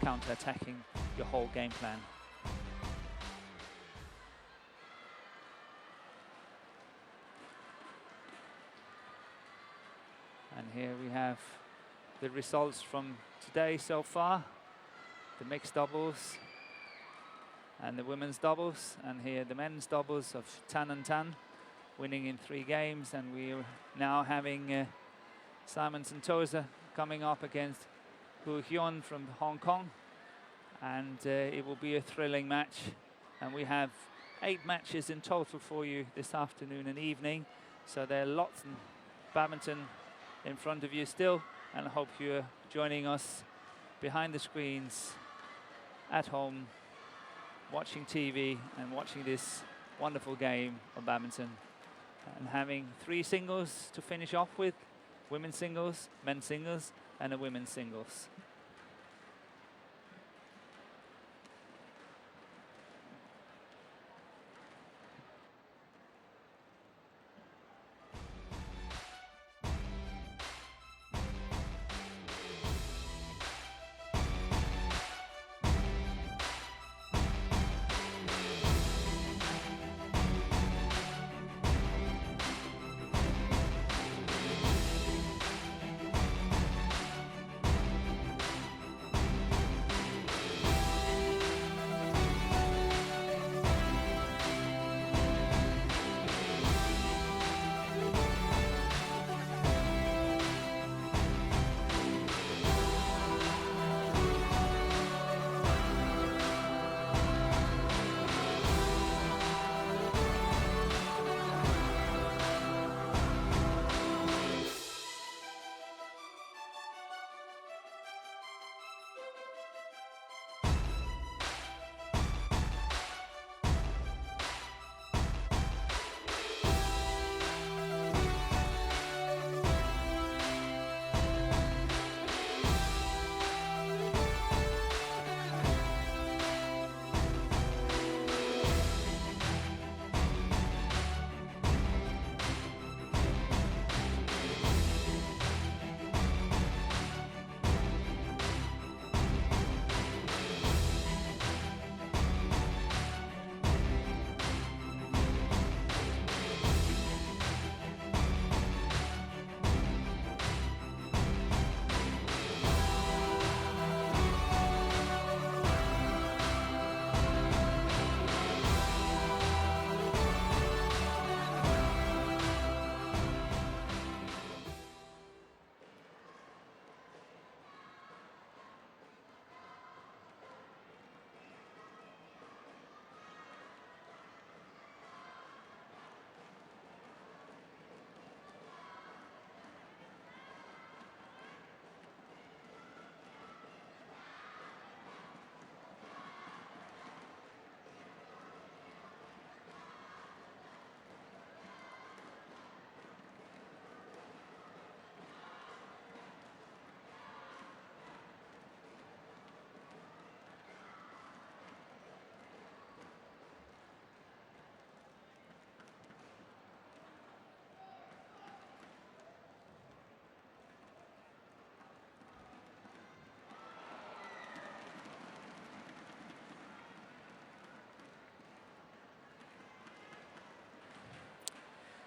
counter-attacking your whole game plan. And here we have the results from today so far. The mixed doubles and the women's doubles. And here the men's doubles of Tan and Tan winning in 3 games. And we're now having Simon Santosa coming up against Hu Hyun from Hong Kong. And it will be a thrilling match. And we have 8 matches in total for you this afternoon and evening. So there are lots of badminton in front of you still, and I hope you're joining us behind the screens at home, watching TV and watching this wonderful game of badminton, and having 3 singles to finish off with: women's singles, men's singles, and a women's singles.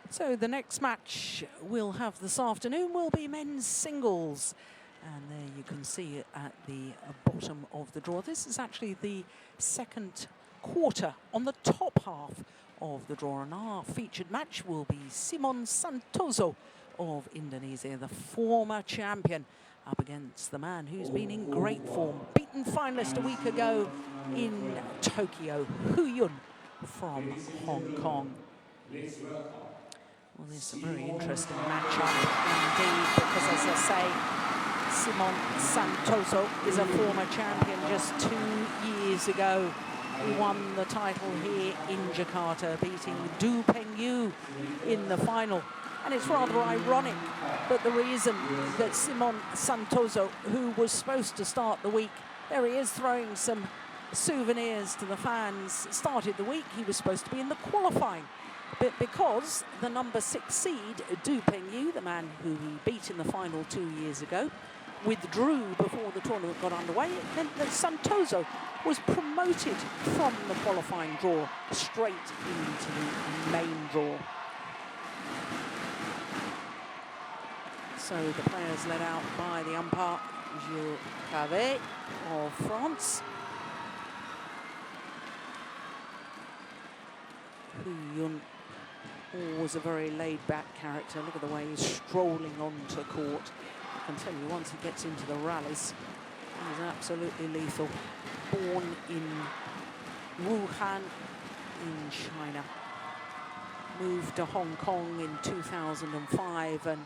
So the next match we'll have this afternoon will be men's singles. And there you can see it at the bottom of the draw. This is actually the second quarter on the top half of the draw. And our featured match will be Simon Santoso of Indonesia, the former champion, up against the man who's been in great form. Beaten finalist a week ago in Tokyo, Hu Yun from Hong Kong. Well, this is a very interesting matchup indeed, because as I say, Simon Santoso is a former champion. Just 2 years ago, he won the title here in Jakarta, beating Du Pengyu in the final. And it's rather ironic that the reason that Simon Santoso, who was supposed to start the week, there he is throwing some souvenirs to the fans, started the week, he was supposed to be in the qualifying. But because the number 6 seed, Du Pengyu, the man who he beat in the final 2 years ago, withdrew before the tournament got underway, it meant that Santoso was promoted from the qualifying draw straight into the main draw. So the players led out by the umpire, Gilles Cavet of France. Hu Yun was a very laid-back character. Look at the way he's strolling onto court. I can tell you, once he gets into the rallies, he's absolutely lethal. Born in Wuhan, in China. Moved to Hong Kong in 2005, and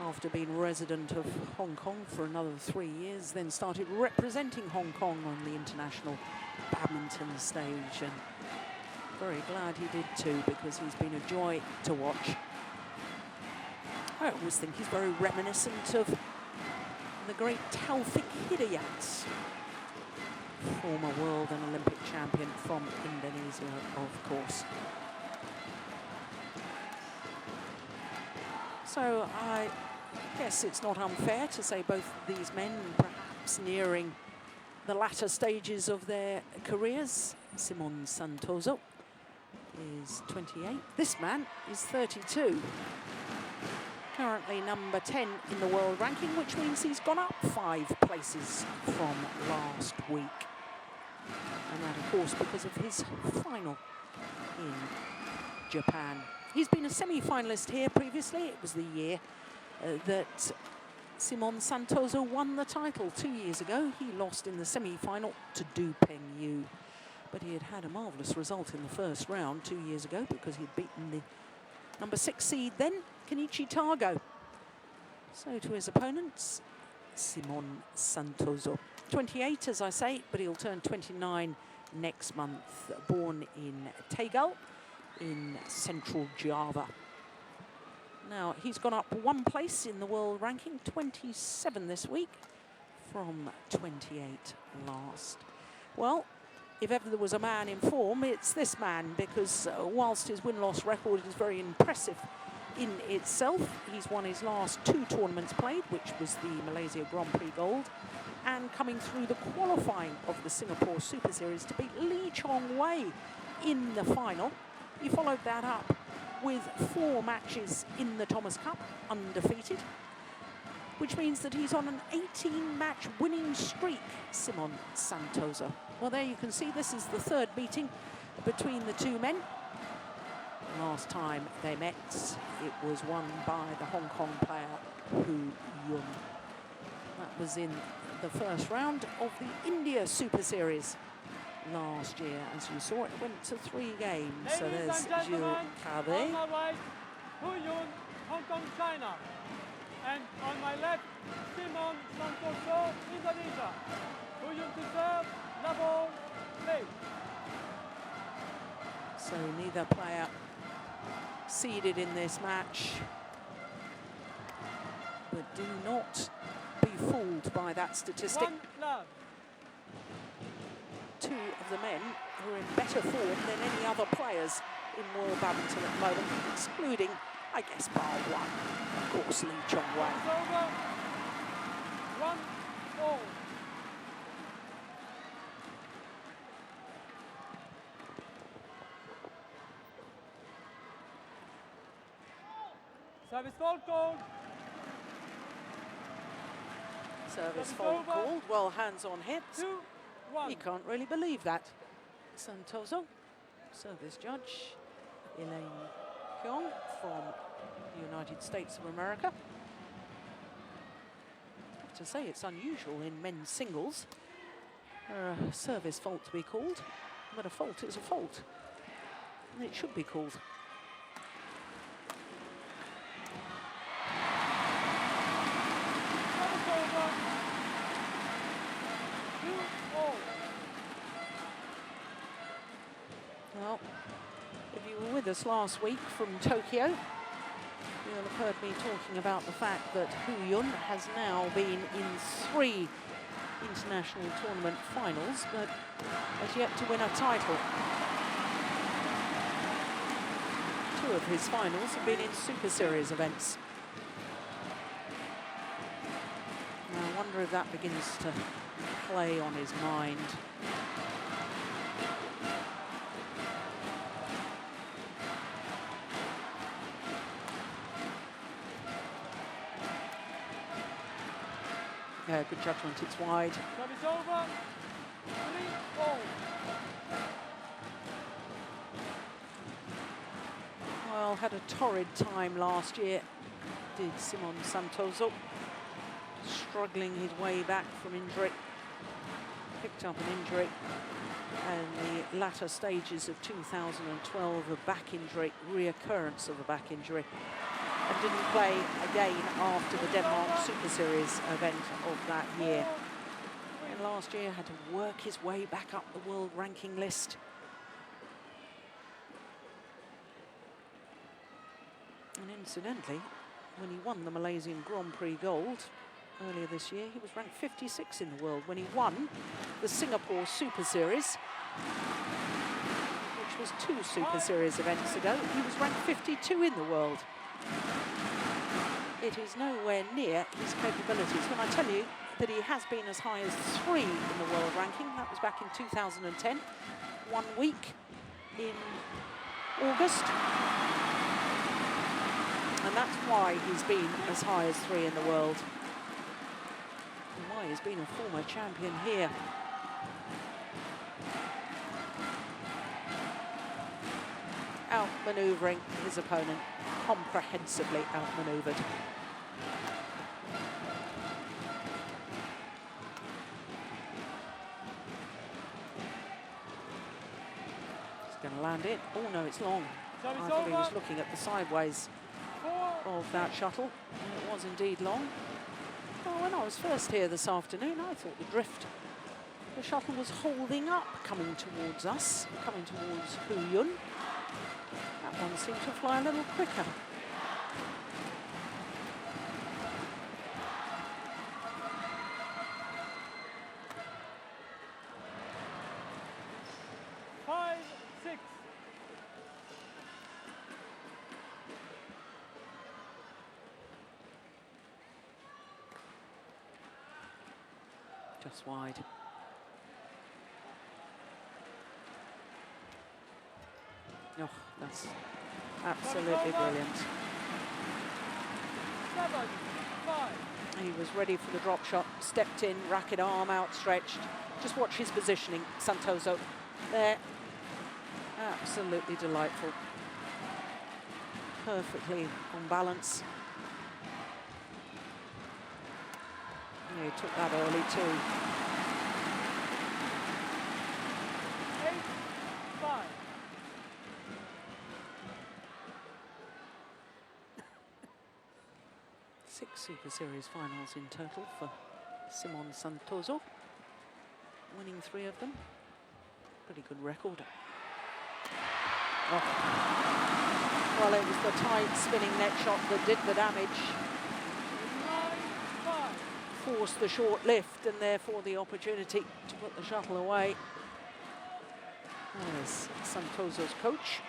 after being resident of Hong Kong for another 3 years, then started representing Hong Kong on the international badminton stage. And very glad he did too, because he's been a joy to watch. I always think he's very reminiscent of the great Taufik Hidayat, former world and Olympic champion from Indonesia, of course. So I guess it's not unfair to say both these men perhaps nearing the latter stages of their careers. Simon Santoso is 28. This man is 32. Currently number 10 in the world ranking, which means he's gone up 5 places from last week. And that, of course, because of his final in Japan. He's been a semi-finalist here previously. It was the year that Simon Santoso won the title 2 years ago. He lost in the semi-final to Du Pengyu. But he had a marvellous result in the first round 2 years ago, because he'd beaten the number 6 seed then, Kenichi Tago. So to his opponents, Simon Santoso. 28, as I say, but he'll turn 29 next month. Born in Tegal in central Java. Now, he's gone up 1 place in the world ranking, 27 this week, from 28 last. Well, if ever there was a man in form, it's this man, because whilst his win-loss record is very impressive in itself, he's won his last 2 tournaments played, which was the Malaysia Grand Prix Gold, and coming through the qualifying of the Singapore Super Series to beat Lee Chong Wei in the final. He followed that up with 4 matches in the Thomas Cup, undefeated, which means that he's on an 18-match winning streak, Simon Santoso. Well, there you can see this is the 3rd meeting between the 2 men. Last time they met, it was won by the Hong Kong player Hu Yun. That was in the first round of the India Super Series last year. As you saw, it went to 3 games. So there's Gilles Cavet. On my right, Hu Yun, Hong Kong, China. And on my left, Simon Santoso, Indonesia. Hu Yun to serve, double play. So neither player seeded in this match. But do not be fooled by that statistic. 1 love. 2 of the men who are in better form than any other players in world badminton at the moment, excluding, I guess, bar 1, of course, Lee Chong Wei. It's over. 1-all. Service fault called. Service fault called. Well, hands on hips. 2-1. You can't really believe that. Santoso, service judge, Elaine Kyong from the United States of America. I have to say, it's unusual in men's singles for a service fault to be called, but a fault is a fault, and it should be called. Service over. 2-all. Well, if you were with us last week from Tokyo, you'll have heard me talking about the fact that Hu Yun has now been in 3 international tournament finals, but has yet to win a title. 2 of his finals have been in Super Series events. wonder if that begins to play on his mind. Yeah, good judgment, it's wide. Service over. 3-all. Well, had a torrid time last year, did Simon Santoso. Struggling his way back from injury. Picked up an injury in the latter stages of 2012, a back injury, reoccurrence of a back injury, and didn't play again after the Denmark Super Series event of that year. And last year had to work his way back up the world ranking list. And incidentally, when he won the Malaysian Grand Prix Gold earlier this year, he was ranked 56 in the world. When he won the Singapore Super Series, which was 2 Super Series events ago, he was ranked 52 in the world. It is nowhere near his capabilities. When I tell you that he has been as high as 3 in the world ranking, that was back in 2010, 1 week in August. And that's why he's been as high as 3 in the world. And why he's been a former champion here. Outmanoeuvring his opponent, comprehensively outmanoeuvred. He's going to land it. Oh no, it's long. I thought he was looking at the sideways of that shuttle, and it was indeed long. Well, when I was first here this afternoon, I thought the shuttle was holding up, coming towards us, coming towards Hu Yun. That one seemed to fly a little quicker. Just wide. Oh, that's absolutely brilliant. 7-5. He was ready for the drop shot, stepped in, racket arm outstretched. Just watch his positioning, Santoso. There. Absolutely delightful. Perfectly on balance. He took that early too. 8-5. Six Super Series finals in total for Simon Santoso, winning 3 of them. Pretty good record. Oh. Well, it was the tight spinning net shot that did the damage. 9-5. Forced the short lift and therefore the opportunity to put the shuttle away. There's Santoso's coach.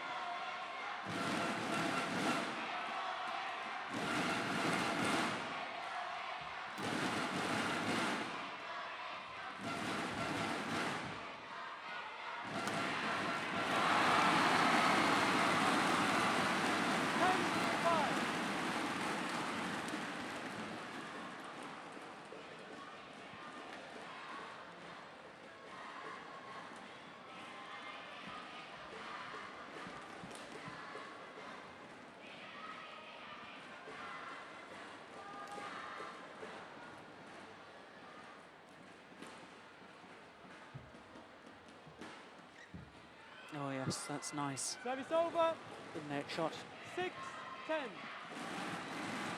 Oh yes, that's nice. Service over. Good net shot. 6-10.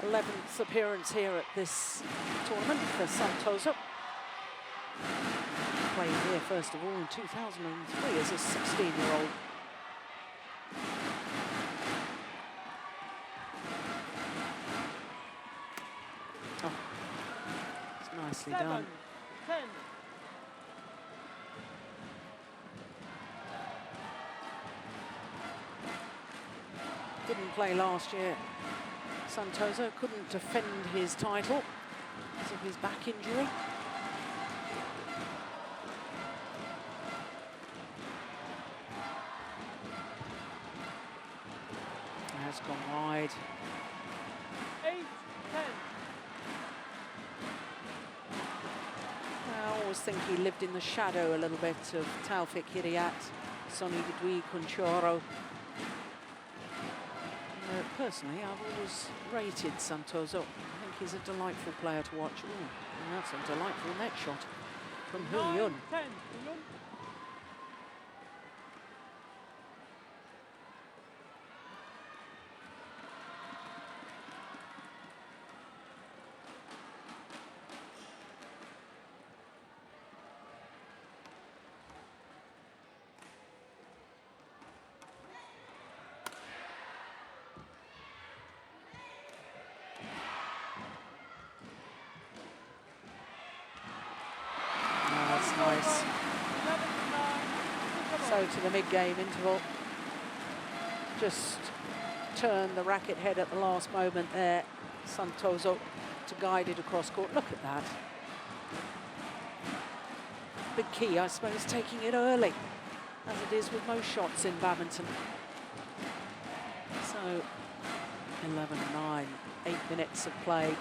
11th appearance here at this tournament for Santoso. Played here first of all in 2003 as a 16-year-old. Oh, it's nicely done. 7-10. Didn't play last year. Santoso couldn't defend his title. because of his back injury. Has gone wide. 8-10. I always think he lived in the shadow a little bit of Taufik Hidayat, Sonny Dwi Kunchoro. Personally, I've always rated Santoso. I think he's a delightful player to watch. Ooh, and that's a delightful net shot from Hu Yun. 9-10. Nice. So to the mid-game interval. Just turn the racket head at the last moment there. Santoso to guide it across court. Look at that. Big key, I suppose, taking it early, as it is with most shots in badminton. So 11-9, 8 minutes of play.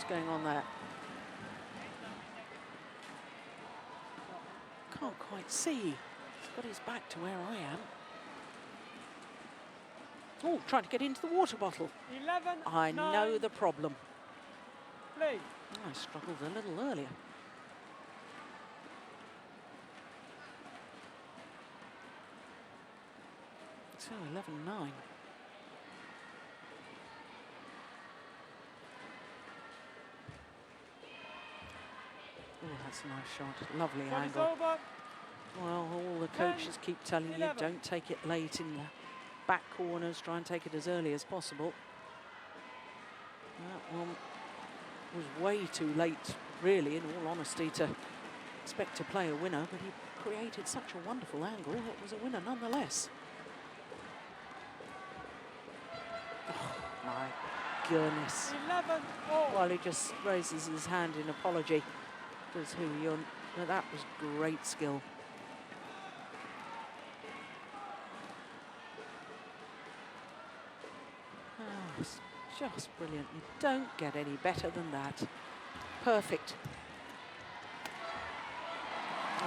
Going on there. Can't quite see. He's got his back to where I am. Oh, trying to get into the water bottle. 11, I know the problem. Play. Oh, I struggled a little earlier. So 11-9. Oh, that's a nice shot. Lovely angle. Over. Well, all the coaches keep telling you, don't take it late in the back corners. Try and take it as early as possible. That one was way too late, really, in all honesty, to expect to play a winner, but he created such a wonderful angle. It was a winner nonetheless. Oh, my goodness. 11-all. Well, he just raises his hand in apology. Does Hu Yun. But that was great skill. Oh, it's just brilliant. You don't get any better than that. Perfect.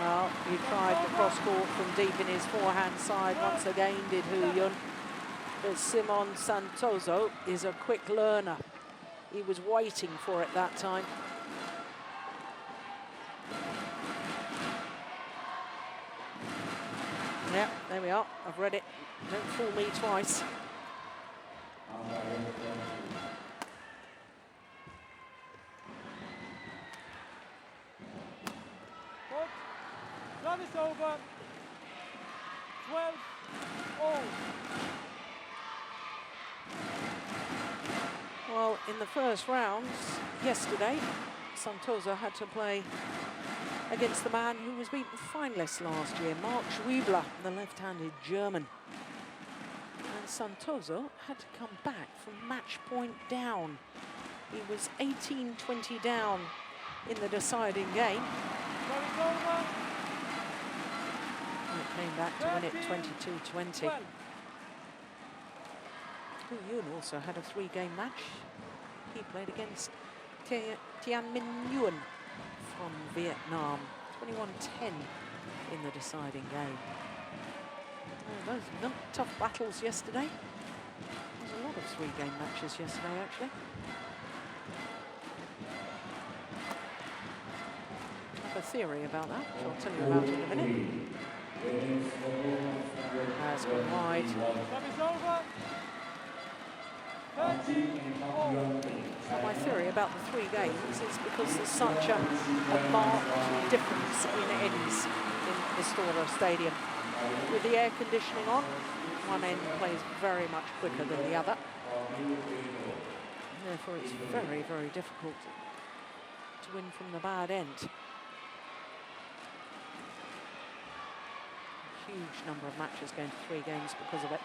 Well, he tried the cross court from deep in his forehand side once again, did Hu Yun. But Simon Santoso is a quick learner. He was waiting for it that time. Yeah, there we are. I've read it. Don't fool me twice. Service over. 12-all. Well, in the first rounds yesterday, Santoso had to play against the man who was beaten finalist last year, Mark Schwiebler, the left-handed German. And Santoso had to come back from match point down. He was 18-20 down in the deciding game. And it came back to win it 22-20. Hu Yun also had a 3-game match. He played against Tian Minh Nguyen from Vietnam, 21-10 in the deciding game. Oh, those tough battles yesterday. There's a lot of 3-game matches yesterday, actually. I have a theory about that, which I'll tell you about in a minute. Has gone wide. Service over. 13-all. So my theory about the 3 games is because there's such a marked difference in ends in Istora Stadium. with the air conditioning on. One end plays very much quicker than the other. Therefore, it's very, very difficult to win from the bad end. A huge number of matches going to 3 games because of it.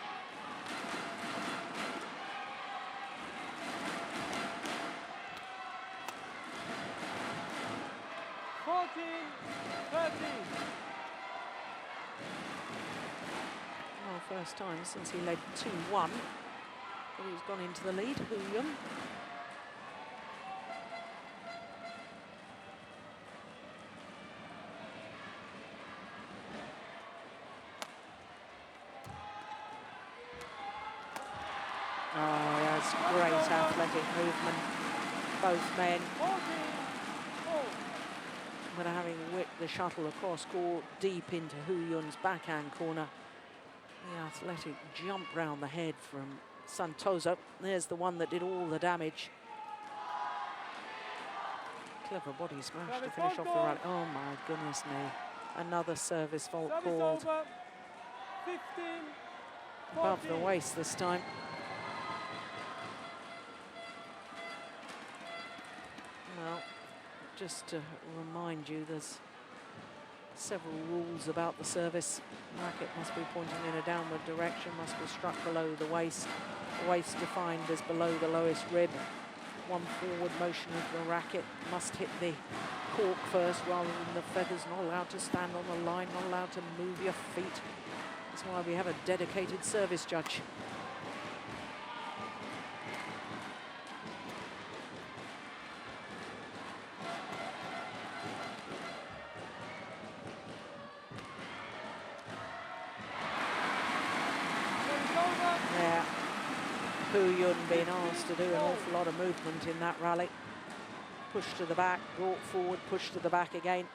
Well, first time since he led 2-1, but he's gone into the lead, Hu Yun. Oh, that's great athletic movement, both men. But having whipped the shuttle across court deep into Hu Yun's backhand corner. The athletic jump round the head from Santoso. There's the one that did all the damage. Clever body smash to finish off the rally. Oh my goodness me. Another service fault called. 15, above the waist this time. Well, just to remind you, there's several rules about the service. Racket must be pointing in a downward direction, must be struck below the waist. The waist defined as below the lowest rib. One forward motion of the racket must hit the cork first rather than the feathers. Not allowed to stand on the line, not allowed to move your feet. That's why we have a dedicated service judge. Yeah, Hu Yun being asked to do an awful lot of movement in that rally. Push to the back, brought forward, push to the back again.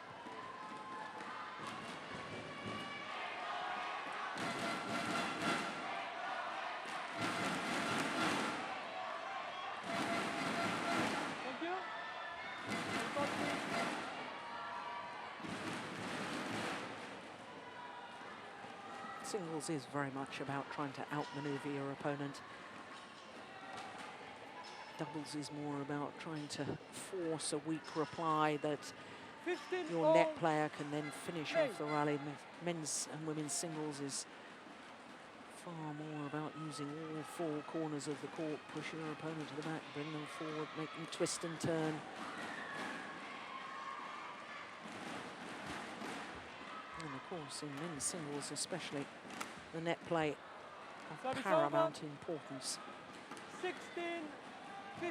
Singles is very much about trying to outmaneuver your opponent. Doubles is more about trying to force a weak reply that your net player can then finish off the rally. Men's and women's singles is far more about using all 4 corners of the court, pushing your opponent to the back, bring them forward, make them twist and turn. And of course, in men's singles especially, the net play of paramount importance. 16, 15.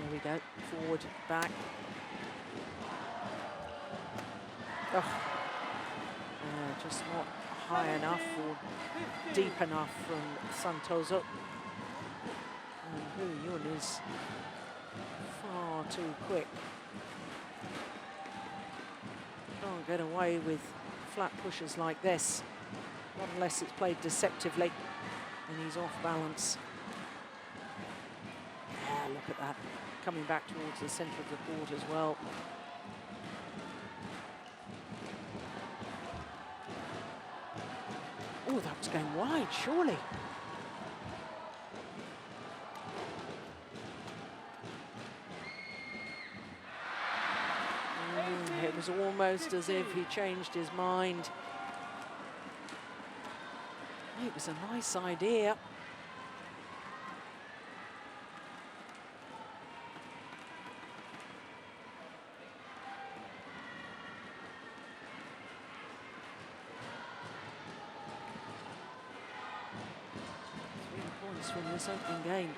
There we go, forward, back. Oh, just not high enough or deep enough from Santoso. And Hu Yun is far too quick. Can't get away with flat pushes like this, not unless it's played deceptively and he's off balance. Yeah, look at that, coming back towards the centre of the court as well. Oh, that was going wide, surely. It was almost as if he changed his mind. It was a nice idea. From this opening game.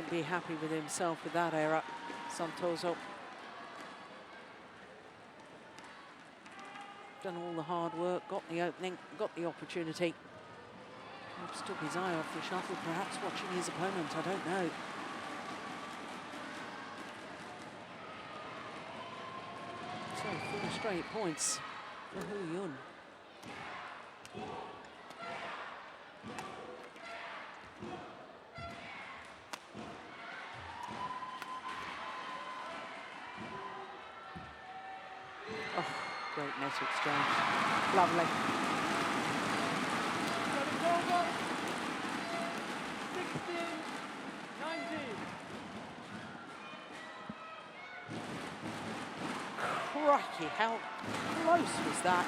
couldn't be happy with himself with that error, Santoso. Done all the hard work, got the opening, got the opportunity. Perhaps took his eye off the shuttle, perhaps watching his opponent, I don't know. So 4 straight points for Hu Yun. Oh, great net exchange. Lovely. Service over. 16-19. Crikey, how close was that?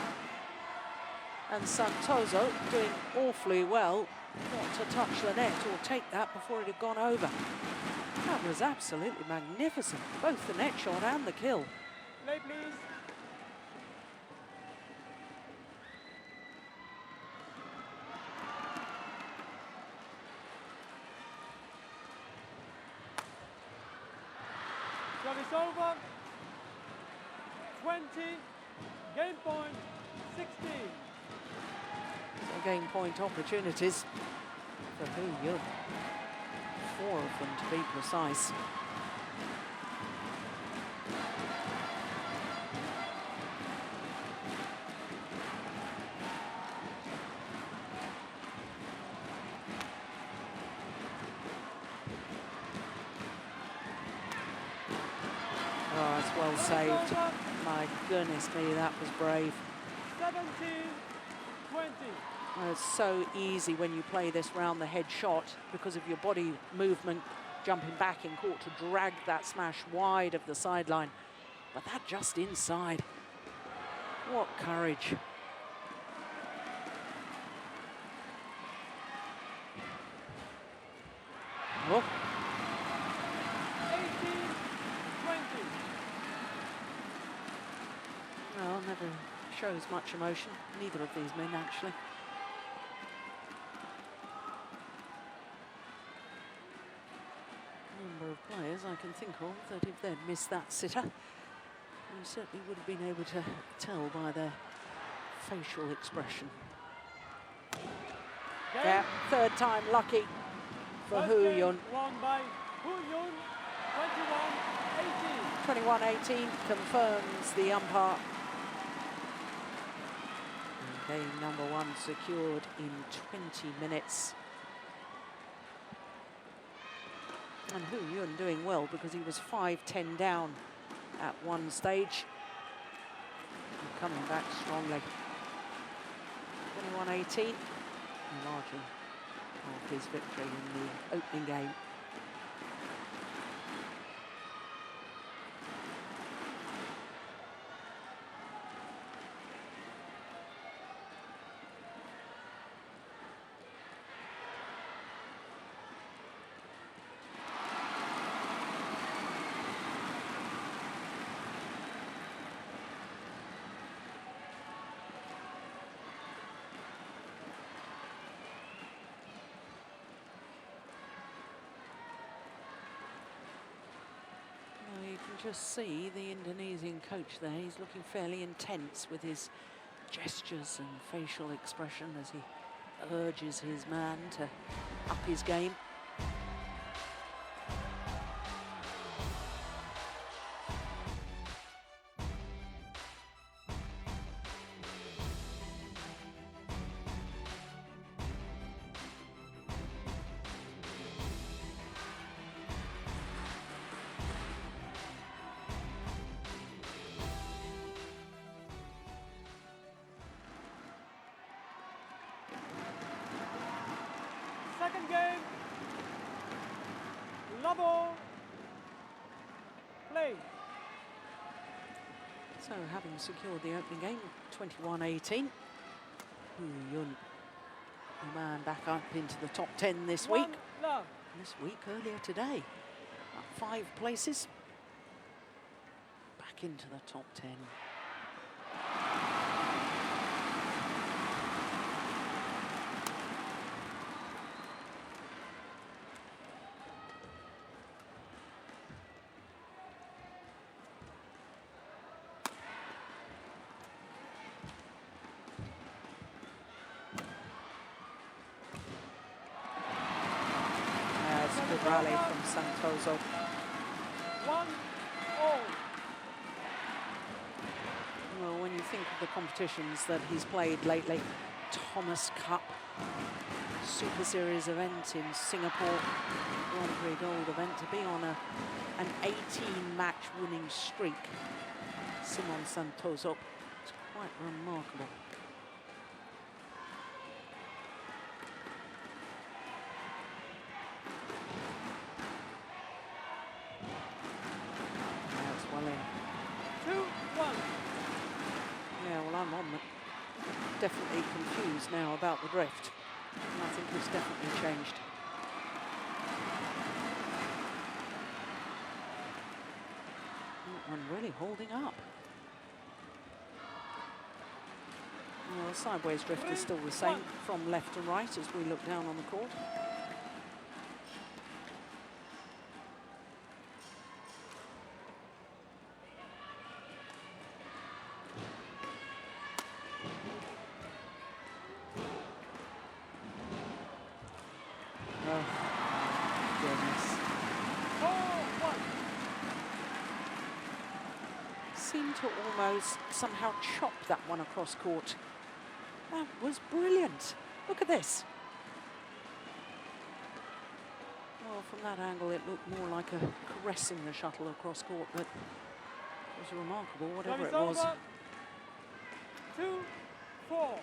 And Santoso doing awfully well not to touch the net or take that before it had gone over. That was absolutely magnificent, both the net shot and the kill. Play, please. Service over. 20. Game point 16. So game point opportunities for Hu Yun. 4 of them to be precise. Oh, that's well saved. My goodness me, that was brave. 17-20. Well, it's so easy when you play this round the head shot because of your body movement, jumping back in court to drag that smash wide of the sideline. But that just inside. What courage. Oh. 18-20. Well, never shows much emotion. Neither of these men, actually. Number of players I can think of that if they'd missed that sitter, you certainly would have been able to tell by their facial expression. Game. Yeah, third time lucky for First Hu game Yun. won by Hu Yun, 21-18. 21-18 confirms the umpire. And game number 1 secured in 20 minutes. And Hu Yun doing well because he was 5-10 down at one stage. And coming back strongly. 21-18, the margin of his victory in the opening game. Just see the Indonesian coach there. He's looking fairly intense with his gestures and facial expression as he urges his man to up his game. Second game. Level. Play. So having secured the opening game, 21-18, Hu Yun, the man back up into the top 10 this week. Love. This week, earlier today, up 5 places, back into the top 10. rally from Santoso. 1-all. Well, when you think of the competitions that he's played lately, Thomas Cup, Super Series event in Singapore, Grand Prix Gold event, to be on an 18-match winning streak, Simon Santoso, it's quite remarkable. That's well in. 2-1. Yeah, well, I'm definitely confused now about the drift. And I think it's definitely changed. That one really holding up. Well, the sideways drift is still the same from left to right as we look down on the court. Seemed to almost somehow chop that one across court. That was brilliant. Look at this. Well, from that angle, it looked more like a caressing the shuttle across court, but it was remarkable, whatever it was. 2-4.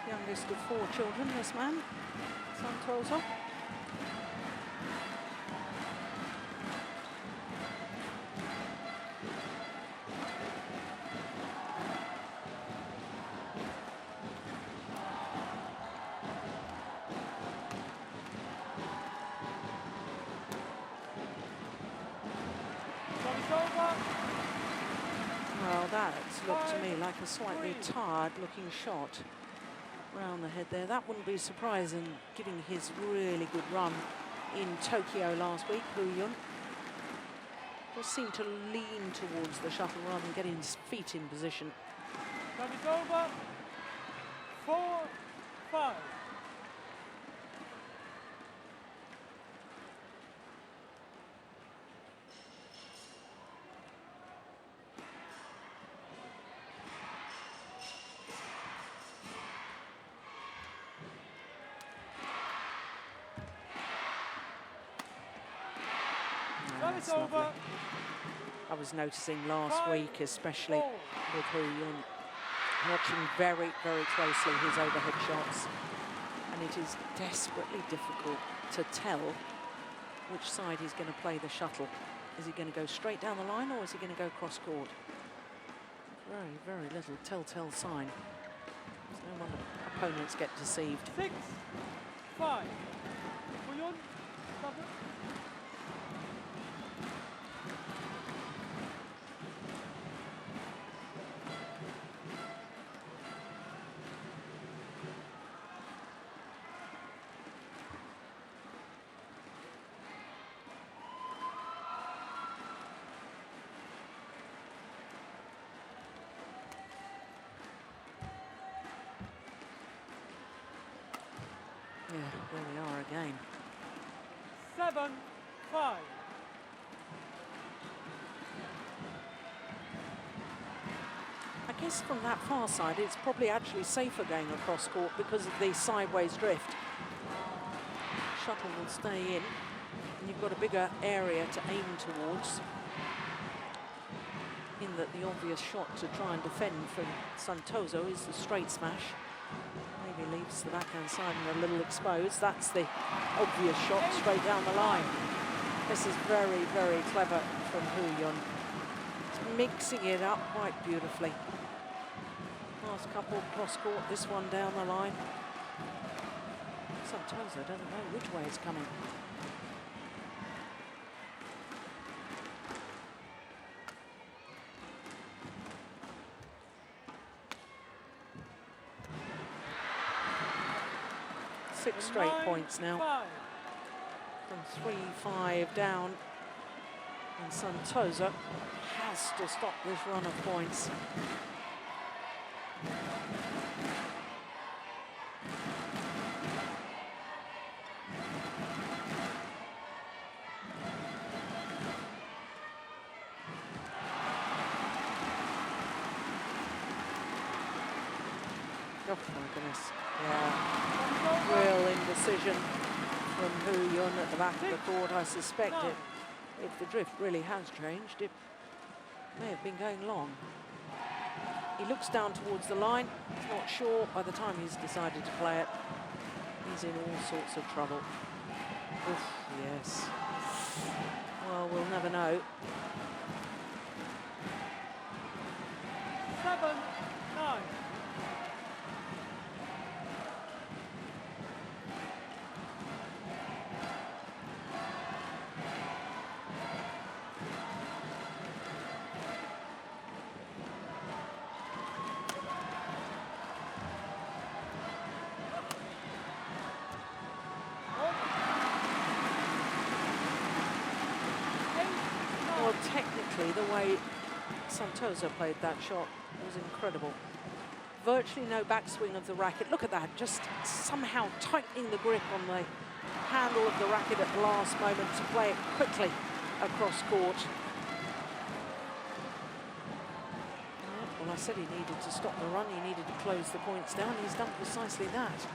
Youngest of 4 children, this man, Santoso. Well, that looked to me like a slightly tired-looking shot round the head there. That wouldn't be surprising, given his really good run in Tokyo last week. Hu Yun just seemed to lean towards the shuttle rather than getting his feet in position. Time is over. 4-5. That's lovely. I was noticing last week, especially with Hu Yun, watching very, very closely his overhead shots. And it is desperately difficult to tell which side he's going to play the shuttle. Is he going to go straight down the line or is he going to go cross court? Very, very little telltale sign. So no wonder opponents get deceived. 6-5. Hu Yun, stop it. Yeah, there we are again. 7-5. I guess from that far side, it's probably actually safer going across court because of the sideways drift. Shuttle will stay in, and you've got a bigger area to aim towards. In that the obvious shot to try and defend from Santoso is the straight smash. Maybe leaves the backhand side and a little exposed. That's the obvious shot straight down the line. This is very, very clever from Hu Yun. It's mixing it up quite beautifully. Last couple cross court, this one down the line. Sometimes I don't know which way it's coming. Six straight points now. From 3-5 down. And Santosa has to stop this run of points. Oh my goodness, yeah. Real indecision from Hu Yun at the back of the court. I suspect it, if the drift really has changed, it may have been going long. He looks down towards the line, he's not sure. By the time he's decided to play it, he's in all sorts of trouble. Oof, yes. Well, we'll never know. 7-9. Well, technically, the way Santosa played that shot was incredible. Virtually no backswing of the racket. Look at that, just somehow tightening the grip on the handle of the racket at the last moment to play it quickly across court. Well, I said he needed to stop the run, he needed to close the points down. He's done precisely that.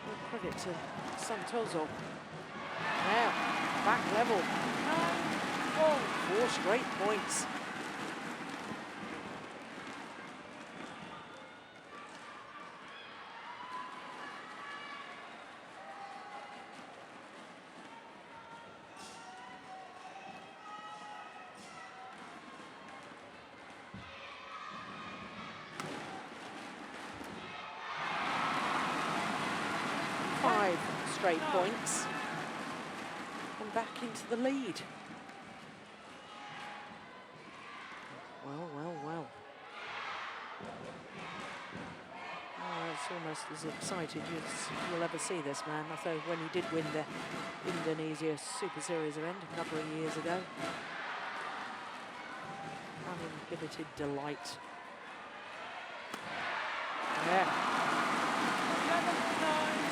Well, credit to Santosa. Now, back level. 4 straight points. Five straight points. And back into the lead. Well. Oh, it's almost as excited as you'll ever see this man. Although when he did win the Indonesia Superseries event a couple of years ago. Uninhibited delight. Yeah.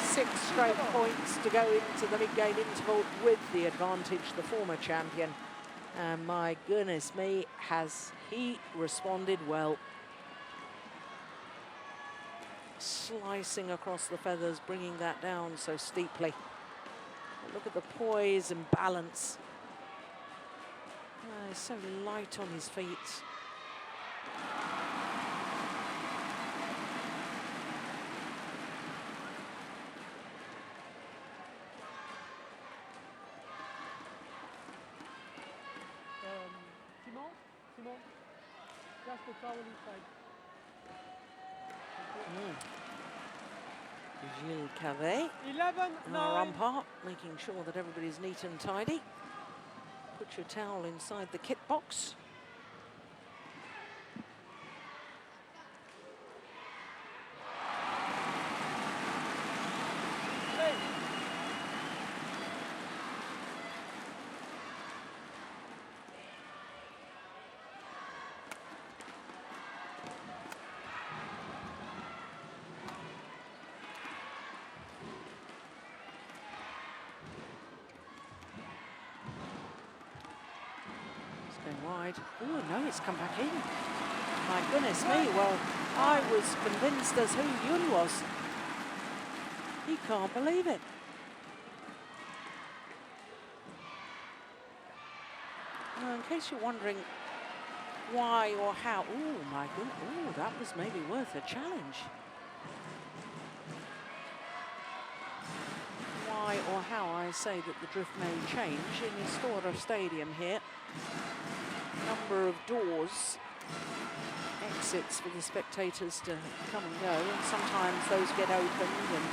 6 straight points to go into the mid-game interval with the advantage, the former champion. And my goodness me, has he responded well. Slicing across the feathers, bringing that down so steeply. But look at the poise and balance. He's so light on his feet. Simon, just the towel inside. Gilles Cavet, 11-9. our umpire, making sure that everybody's neat and tidy. Put your towel inside the kit box. Wide. Oh no, it's come back in. My goodness me, well, I was convinced as Hu Yun was. He can't believe it. Well, in case you're wondering why or how, oh my goodness, oh, that was maybe worth a challenge. Why or how I say that the drift may change in Istora Stadium here. number of doors, exits for the spectators to come and go, and sometimes those get opened and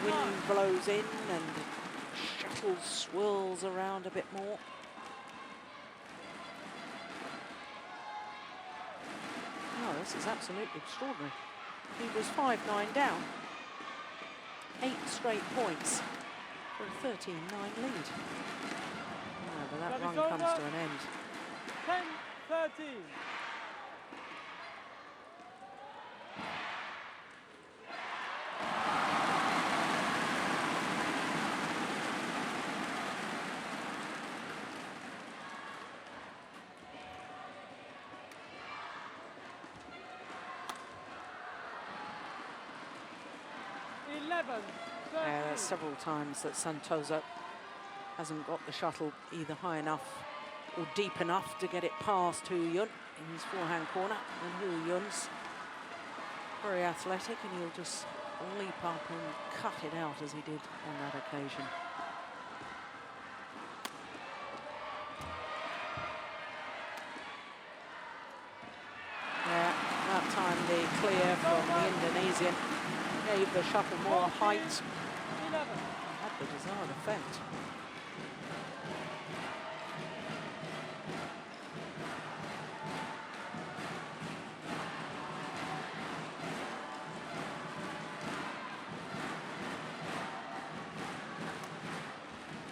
wind blows in and shuttle swirls around a bit more. Oh, this is absolutely extraordinary. He was 5-9 down. 8 straight points for a 13-9 lead. Oh, but that run comes to an end. 10-13. There's several times that Santoso hasn't got the shuttle either high enough or deep enough to get it past Hu Yun in his forehand corner. And Hu Yun's very athletic, and he'll just leap up and cut it out as he did on that occasion. Yeah, that time the clear from the Indonesian gave the shuttle more height. Had the desired effect.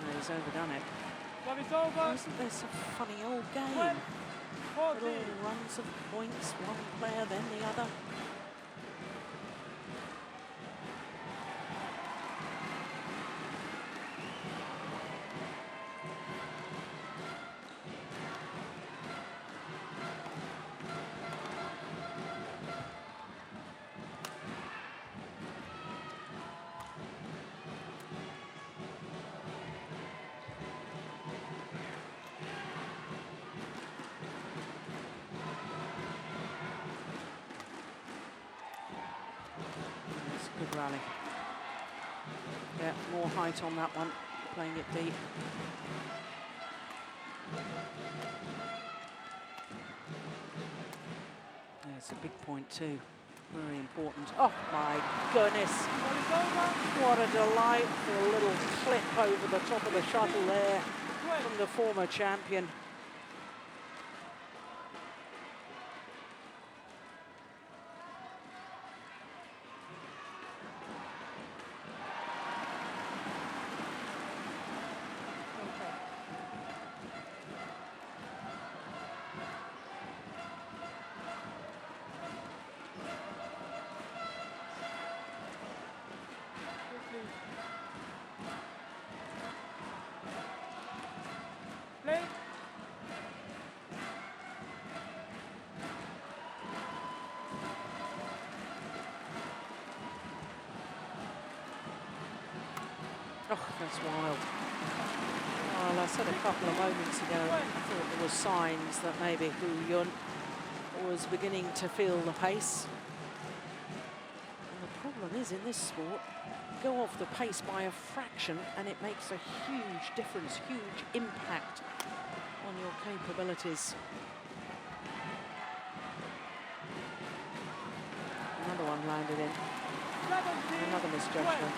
No, he's overdone it. Isn't this a funny old game? Little runs of points, one player then the other. Good rally. Yeah, more height on that one, playing it deep. Yeah, it's a big point too. Very important. Oh my goodness. What a delightful little flip over the top of the shuttle there from the former champion. Oh, that's wild. Well, I said a couple of moments ago, I thought there were signs that maybe Hu Yun was beginning to feel the pace. And the problem is, in this sport, go off the pace by a fraction and it makes a huge difference, huge impact on your capabilities. Another one landed in. Another misjudgment.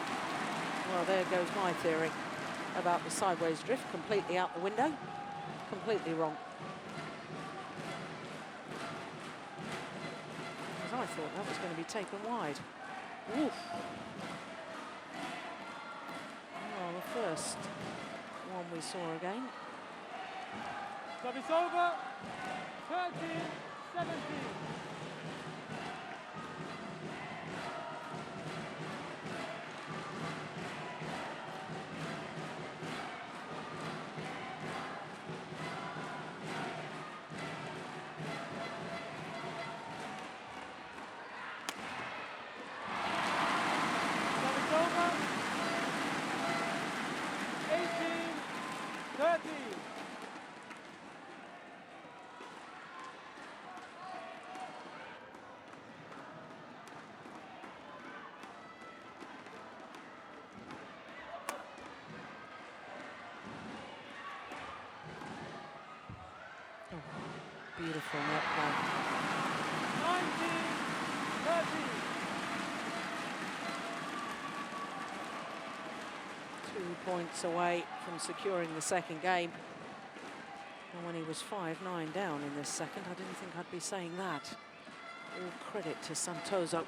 Well, there goes my theory about the sideways drift, completely out the window, completely wrong. Because I thought that was going to be taken wide. Oof. Well, the first one we saw again. Service over, 13-17. Beautiful net play. 19-13. 2 points away from securing the second game. And when he was 5-9 down in this second, I didn't think I'd be saying that. All credit to Santoso.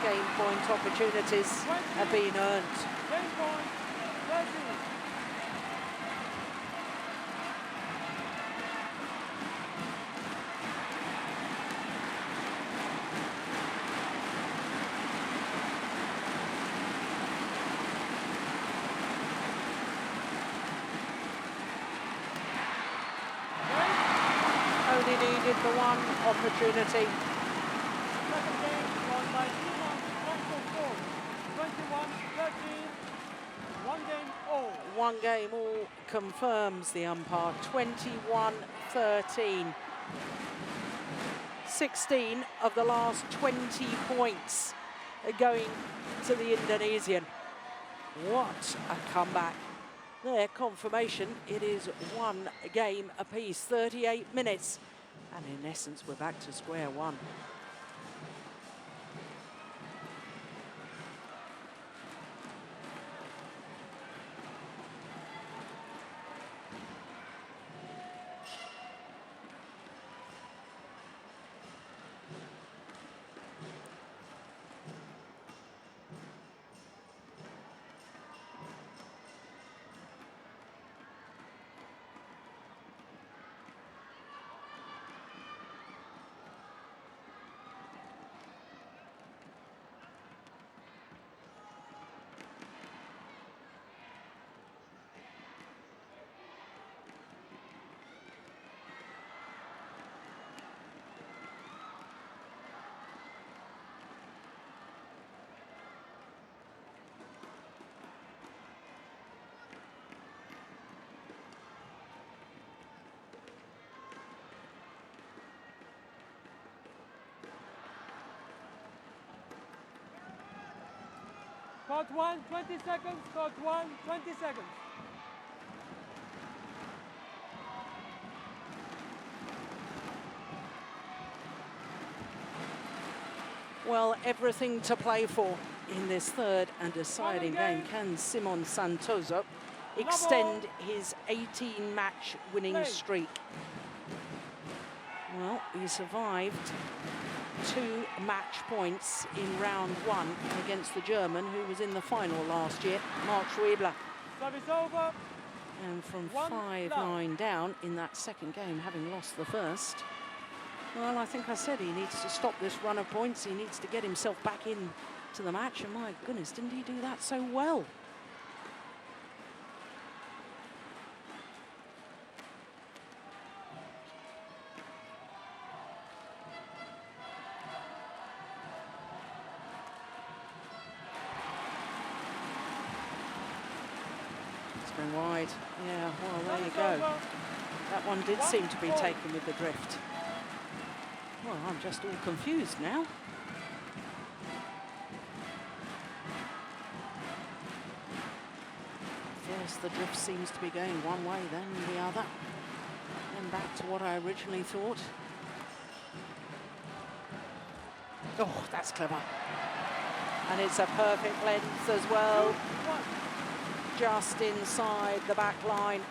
Game point opportunities have been earned. Game point, 13. Only needed the one opportunity. Second game won by Simon Santoso, 21-13. One game all. One game all confirms the umpire. 21-13. 16 of the last 20 points are going to the Indonesian. What a comeback. Their confirmation, it is one game apiece, 38 minutes. And in essence, we're back to square one. Court 1, 20 seconds. Court 1, 20 seconds. Well, everything to play for in this third and deciding game. Can Simon Santoso extend his 18-match winning streak? Well, he survived 2 match points in round 1 against the German who was in the final last year, Mark Schwebler. Service over. And from 5-9 down in that second game, having lost the first. Well, I think I said he needs to stop this run of points. He needs to get himself back in to the match. And my goodness, didn't he do that so well? It's been wide. Yeah, well, there you go. That one did seem to be taken with the drift. Well, I'm just all confused now. First, the drift seems to be going one way, then the other. Then back to what I originally thought. Oh, that's clever. And it's a perfect length as well. Just inside the back line.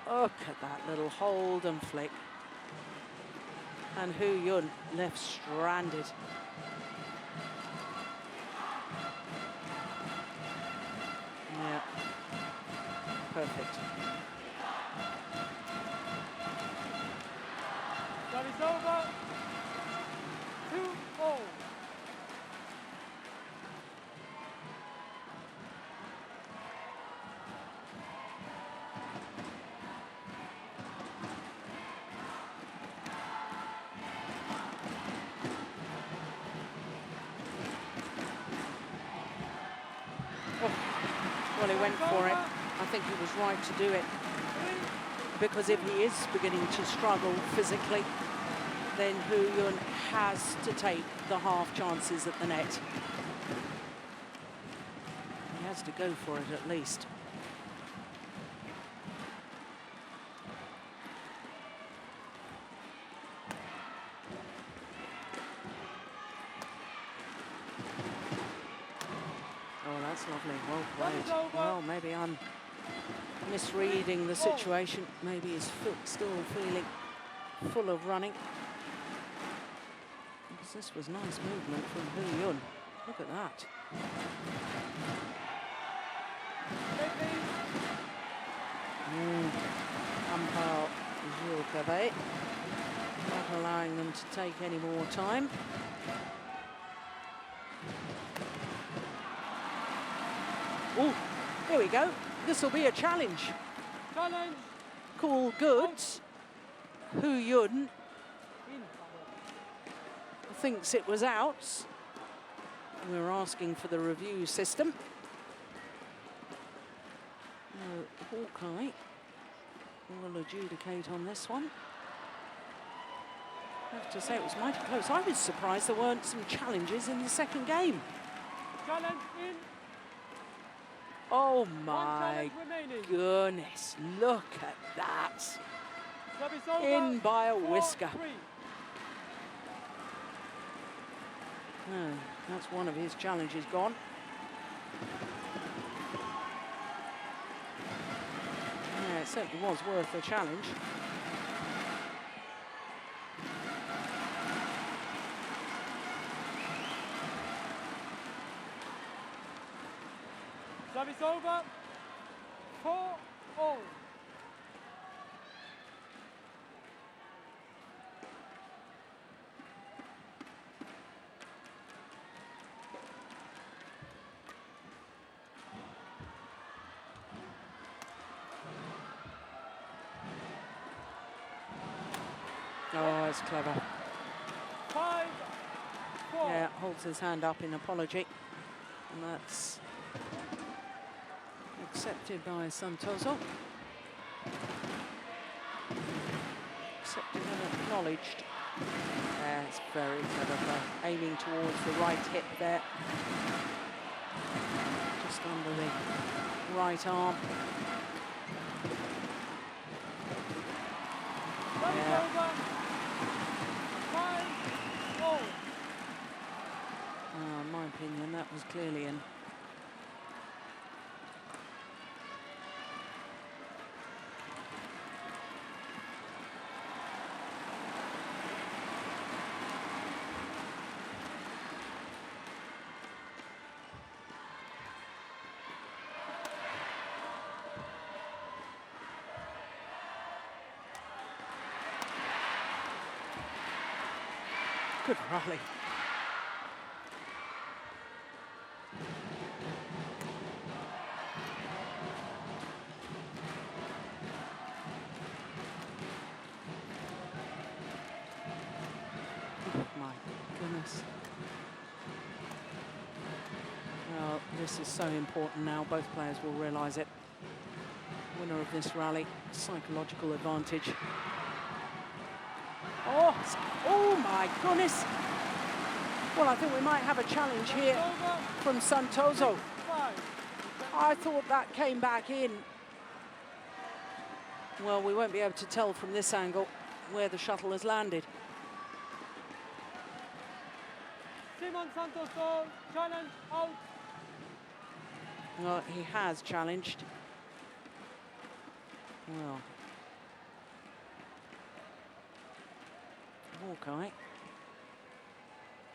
Look at that little hold and flick. And Hu Yun left stranded. Yeah, perfect. Service over. 2-all. Well, he went for it. I think he was right to do it. Because if he is beginning to struggle physically, then Hu Yun has to take the half chances at the net. He has to go for it at least. lovely, well played. Well, maybe I'm misreading the situation. Maybe he's still feeling full of running. Because this was nice movement from Hu Yun. Look at that. Umpire Jules Cavet not allowing them to take any more time. Oh, here we go. This will be a challenge. Challenge. Cool goods. Hu Yun thinks it was out. We're asking for the review system. Hawkeye will adjudicate on this one. I have to say it was mighty close. I was surprised there weren't some challenges in the second game. Challenge in. Oh my goodness, look at that. In by a whisker. Oh, that's one of his challenges gone. Yeah, it certainly was worth a challenge. Service over. 4-all. Oh, it's clever. 5-4. Yeah, holds his hand up in apology. And that's accepted by Santoso. Accepted and acknowledged. Yeah, it's very clever play. Aiming towards the right hip there. Just under the right arm. Yeah. In my opinion, that was clearly in. Good rally. Oh my goodness. Well, this is so important now. Both players will realise it. Winner of this rally, psychological advantage. Oh my goodness. Well, I think we might have a challenge here from Santoso. I thought that came back in. Well, we won't be able to tell from this angle where the shuttle has landed. Simon Santoso, challenge out. Well, he has challenged. Well. Hawkeye,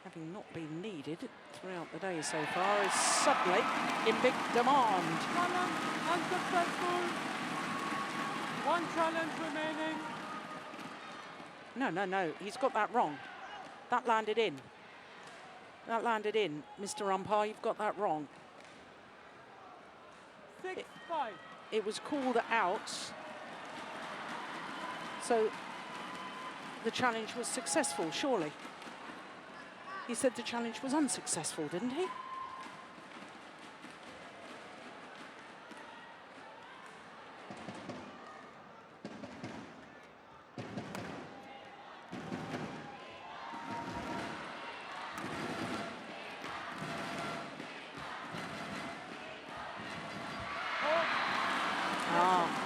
having not been needed throughout the day so far, is suddenly in big demand. Challenge unsuccessful. One challenge remaining. No, he's got that wrong. That landed in. That landed in. Mr. Umpire, you've got that wrong. 6-5. It was called out. So the challenge was successful, surely. He said the challenge was unsuccessful, didn't he?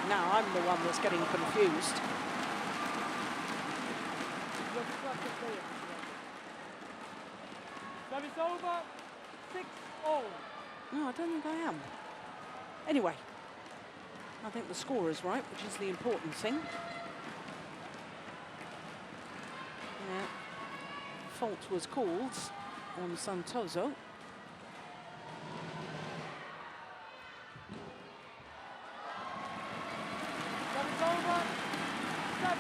Now I'm the one that's getting confused. Service over. 6-all. No, I don't think I am. Anyway, I think the score is right, which is the important thing. Yeah. Fault was called on Santoso. Service over. 7-6.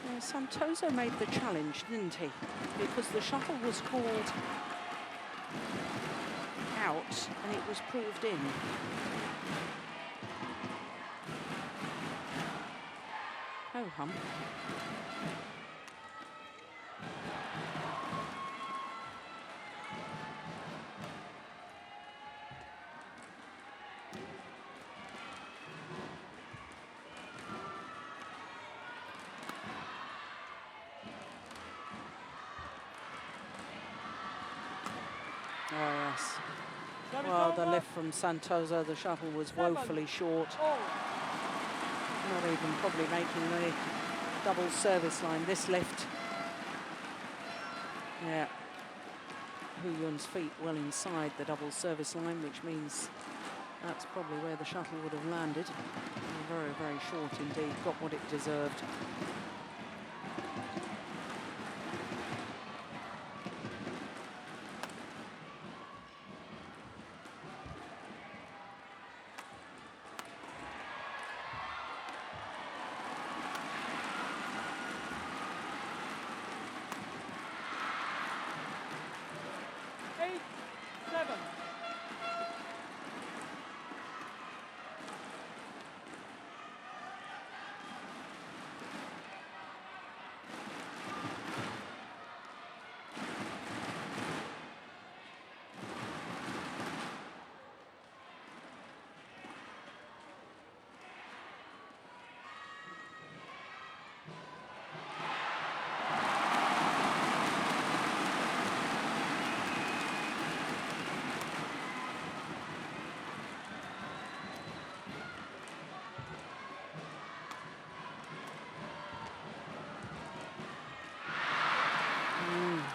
Yeah, Santoso made the challenge, didn't he? Because the shuttle was called out and it was proved in. Oh, hum. Oh, yes. Service Well, the over. lift from Santoso, the shuttle was woefully short. All. Not even probably making the double service line. This lift. Yeah. Hu Yun's feet well inside the double service line, which means that's probably where the shuttle would have landed. Very, very short indeed. Got what it deserved.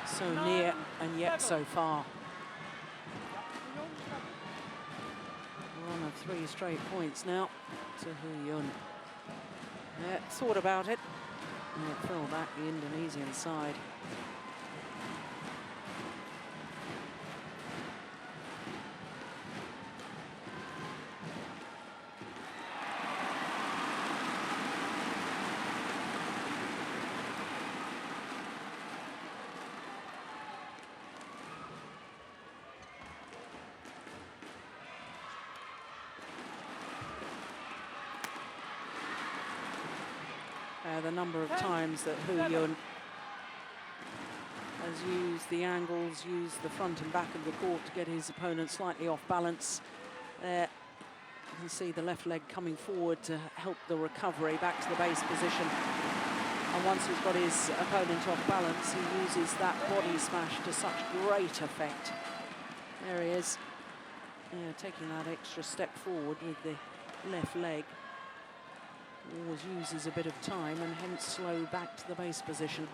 So near and yet so far. Run of 3 straight points now to Hu Yun. Yeah, thought about it. And it fell back the Indonesian side. The number of times that Hu Yun has used the angles, used the front and back of the court to get his opponent slightly off balance. There, you can see the left leg coming forward to help the recovery back to the base position. And once he's got his opponent off balance, he uses that body smash to such great effect. There he is, taking that extra step forward with the left leg. Always uses a bit of time and hence slow back to the base position.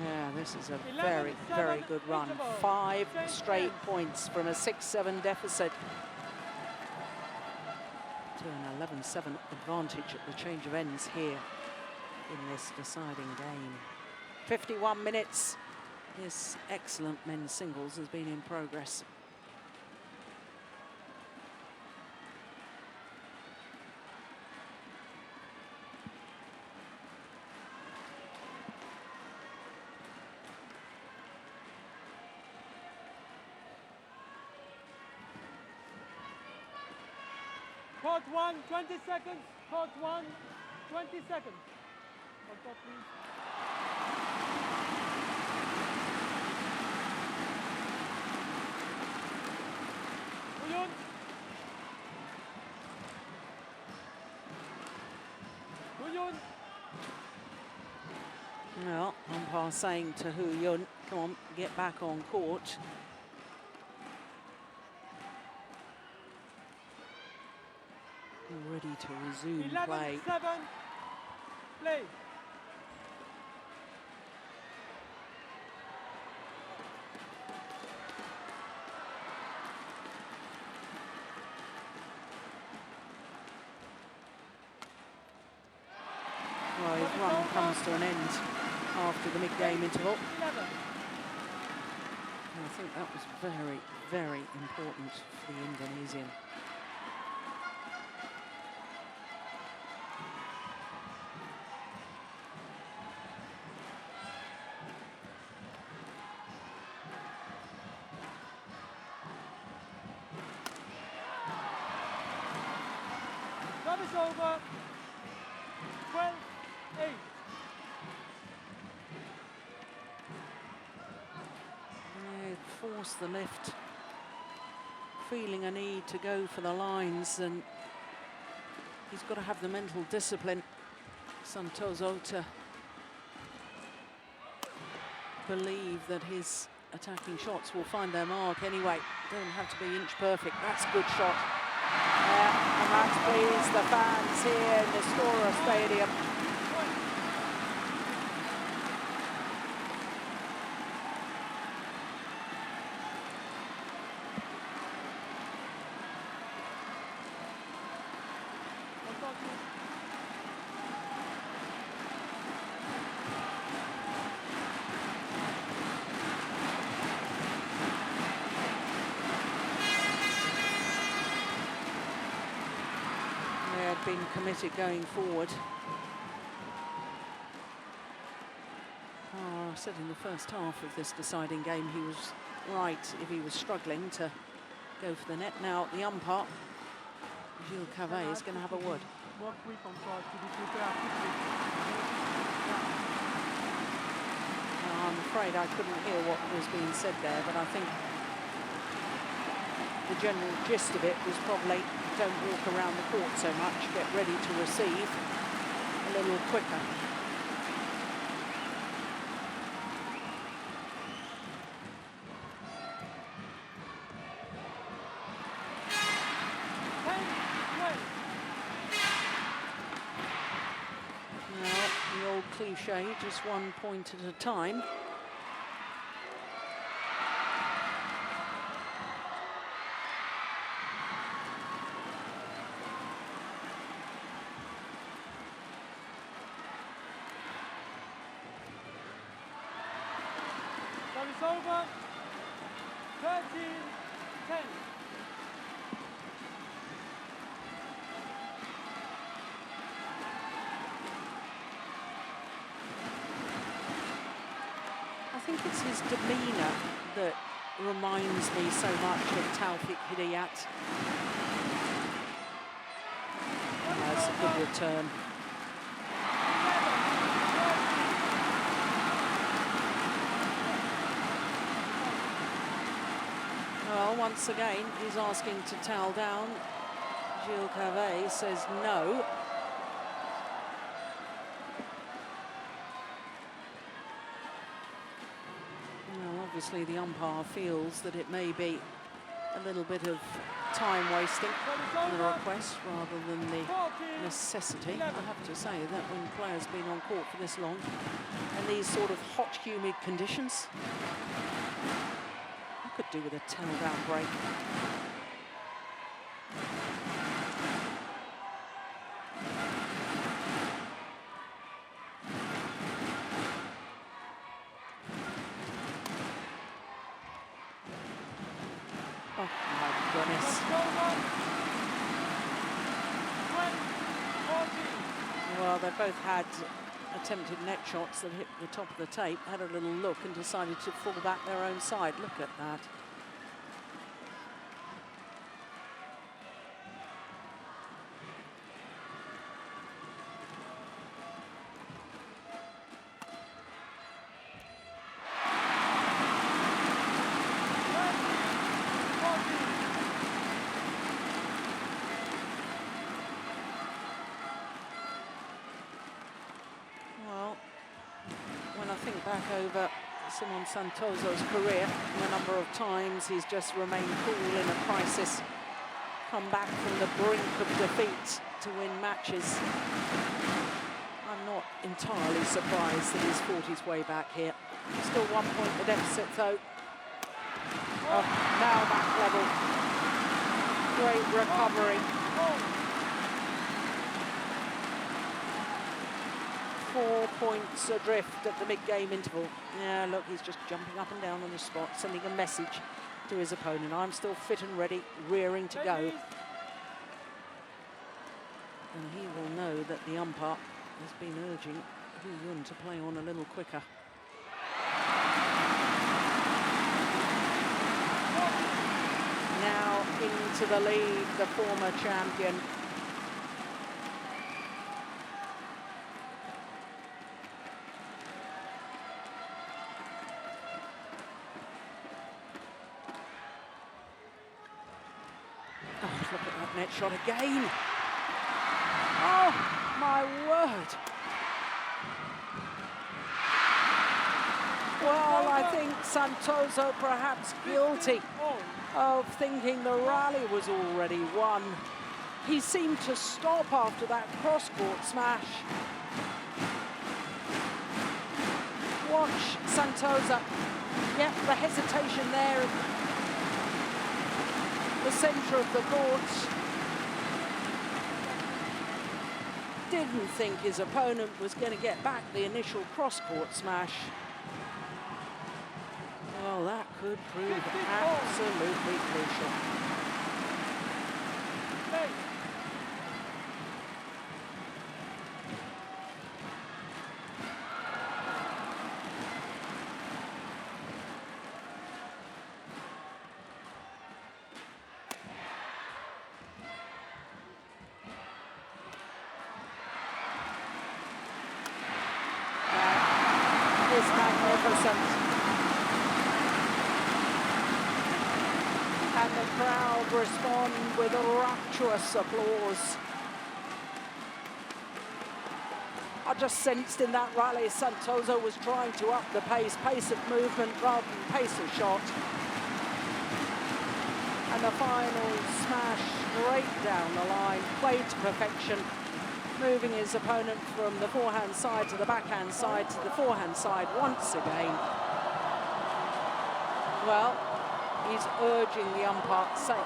Yeah, this is a very, very good run. 5 straight points from a 6-7 deficit to an 11-7 advantage at the change of ends here in this deciding game. 51 minutes. This excellent men's singles has been in progress. Court 1, 20 seconds. Court 1, 20 seconds. Court, please. Hu Yun. Hu Yun. Well, umpire saying to Hu Yun, come on, get back on court. Ready to resume play. 11-7. Play. run comes to an end after the mid-game interval. 11. And I think that was very, very important for the Indonesian. Service over. 12-8. They force the lift, feeling a need to go for the lines, and he's got to have the mental discipline, Santoso, to believe that his attacking shots will find their mark anyway. Don't have to be inch perfect. That's a good shot. And that's pleased the fans here in the Stora Stadium. Been committed going forward. I said in the first half of this deciding game he was right if he was struggling to go for the net. Now the umpire, Gilles Cavet, is going to have a word. Now, I'm afraid I couldn't hear what was being said there, but I think the general gist of it was probably don't walk around the court so much, get ready to receive a little quicker. Now, the old cliche, just 1 point at a time. Service over. 13-10. I think it's his demeanour that reminds me so much of Taufik Hidayat. That's a good return. Well, once again, he's asking to towel down. Gilles Cavet says no. Well, obviously the umpire feels that it may be a little bit of time wasting on the request rather than the necessity. I have to say that when players have been on court for this long and these sort of hot, humid conditions, could do with a towel down break. Oh my goodness. Well, they both had attempted net shots that hit the top of the tape, had a little look and decided to fall back their own side. Look at that. Back over Simon Santoso's career, the number of times he's just remained cool in a crisis, come back from the brink of defeat to win matches. I'm not entirely surprised that he's fought his way back here. Still 1 point the deficit though. Oh, now back level. Great recovery. 4 points adrift at the mid-game interval. Yeah, look, he's just jumping up and down on the spot, sending a message to his opponent. I'm still fit and ready, rearing to go. And he will know that the umpire has been urging Hu Yun to play on a little quicker. Now into the lead, the former champion. Oh, look at that net shot again. Oh, my word. Well, I think Santoso perhaps guilty of thinking the rally was already won. He seemed to stop after that cross-court smash. Watch Santoso. Yep, the hesitation there in the centre of the court. Didn't think his opponent was going to get back the initial cross-court smash. Well, that could prove absolutely crucial. That is magnificent. And the crowd respond with rapturous applause. I just sensed in that rally Santoso was trying to up the pace of movement rather than pace of shot. And the final smash straight down the line, played to perfection, moving his opponent from the forehand side to the backhand side to the forehand side once again. Well, he's urging the umpire, saying,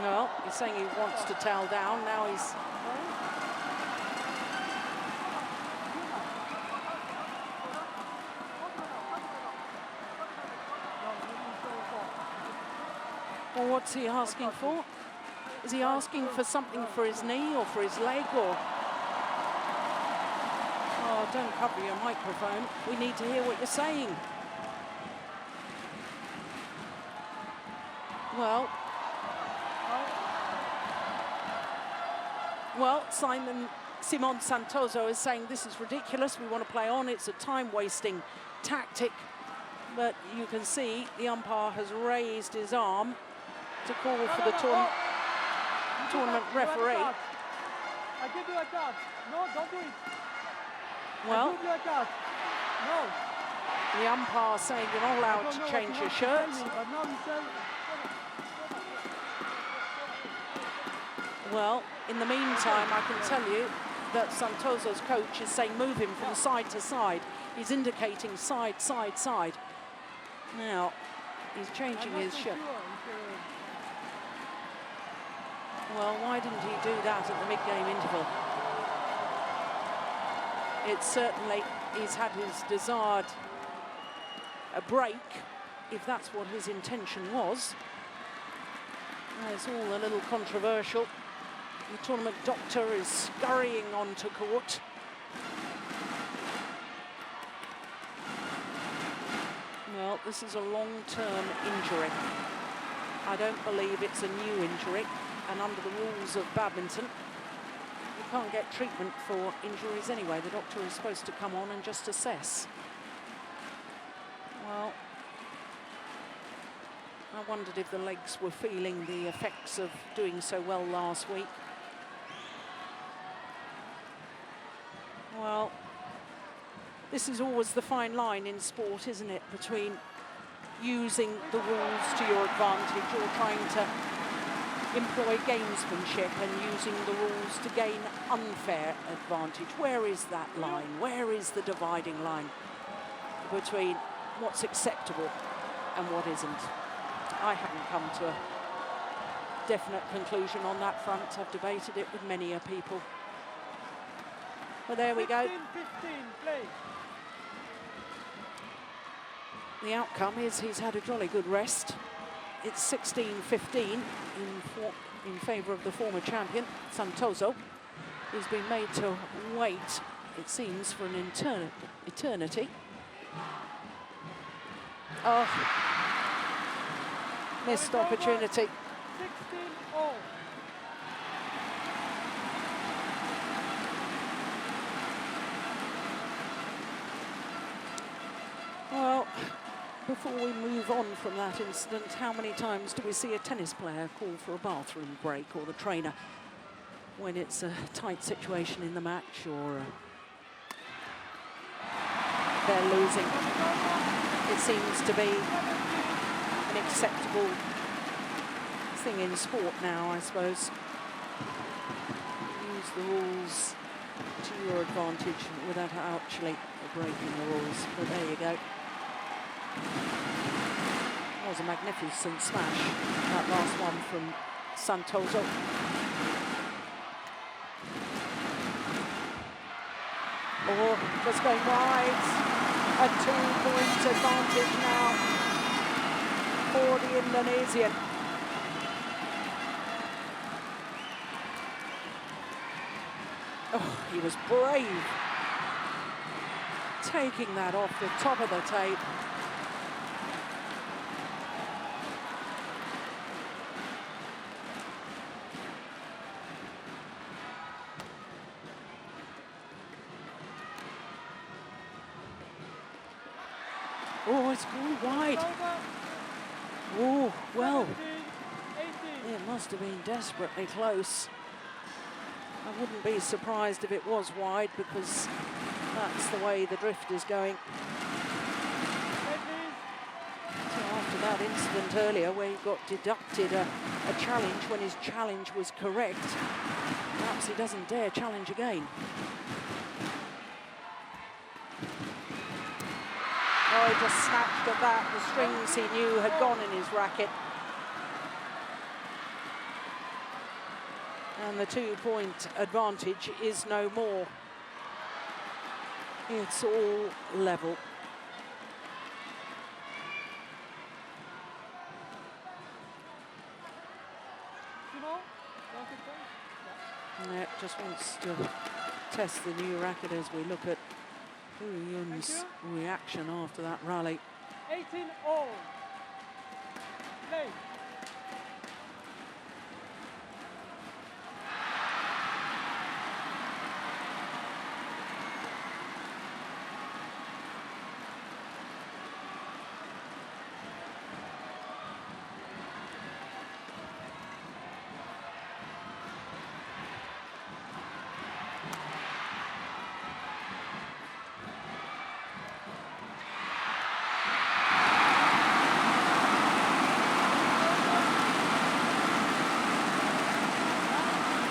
well, he's saying he wants to towel down. Now he's... Well, what's he asking for? Is he asking for something for his knee or for his leg or... Oh, don't cover your microphone. We need to hear what you're saying. Well, Simon Santoso is saying this is ridiculous. We want to play on. It's a time-wasting tactic. But you can see the umpire has raised his arm to call for the tournament referee. I give you a card. No, don't do it. Well, I give you a card. No. The umpire saying you're not allowed to change your shirt. Well, in the meantime, I can tell you that Santoso's coach is saying move him from side to side. He's indicating side, side, side. Now, he's changing his shirt. Well, why didn't he do that at the mid-game interval? It's certainly, he's had his desired break, if that's what his intention was. It's all a little controversial. The tournament doctor is scurrying onto court. Well, this is a long-term injury. I don't believe it's a new injury, and under the rules of badminton, you can't get treatment for injuries anyway. The doctor is supposed to come on and just assess. Well, I wondered if the legs were feeling the effects of doing so well last week. Well, this is always the fine line in sport, isn't it, between using the rules to your advantage or trying to employ gamesmanship and using the rules to gain unfair advantage. Where is that line? Where is the dividing line between what's acceptable and what isn't? I haven't come to definite conclusion on that front. I've debated it with many a people. Well, there we go. 15-15, play. The outcome is he's had a jolly good rest. It's 16-15 in favour of the former champion, Santoso, who's been made to wait, it seems, for an eternity. Oh, missed opportunity. 16-0. Well, before we move on from that incident, how many times do we see a tennis player call for a bathroom break, or the trainer, when it's a tight situation in the match, or they're losing? It seems to be an acceptable thing in sport now, I suppose. Use the rules to your advantage without actually breaking the rules. But there you go. That was a magnificent smash, that last one from Santoso. Oh, just going wide. A 2-point advantage now for the Indonesian. Oh, he was brave, taking that off the top of the tape. Oh, it's gone wide. Oh, well, 17-18. it must have been desperately close. I wouldn't be surprised if it was wide, because that's the way the drift is going. So after that incident earlier where he got deducted a challenge when his challenge was correct, perhaps he doesn't dare challenge again. Oh, he just snatched at that. The strings he knew had gone in his racket. And the 2-point advantage is no more. It's all level. Yeah, just wants to test the new racket as we look at Hu Yun's reaction after that rally. 18-all. Play.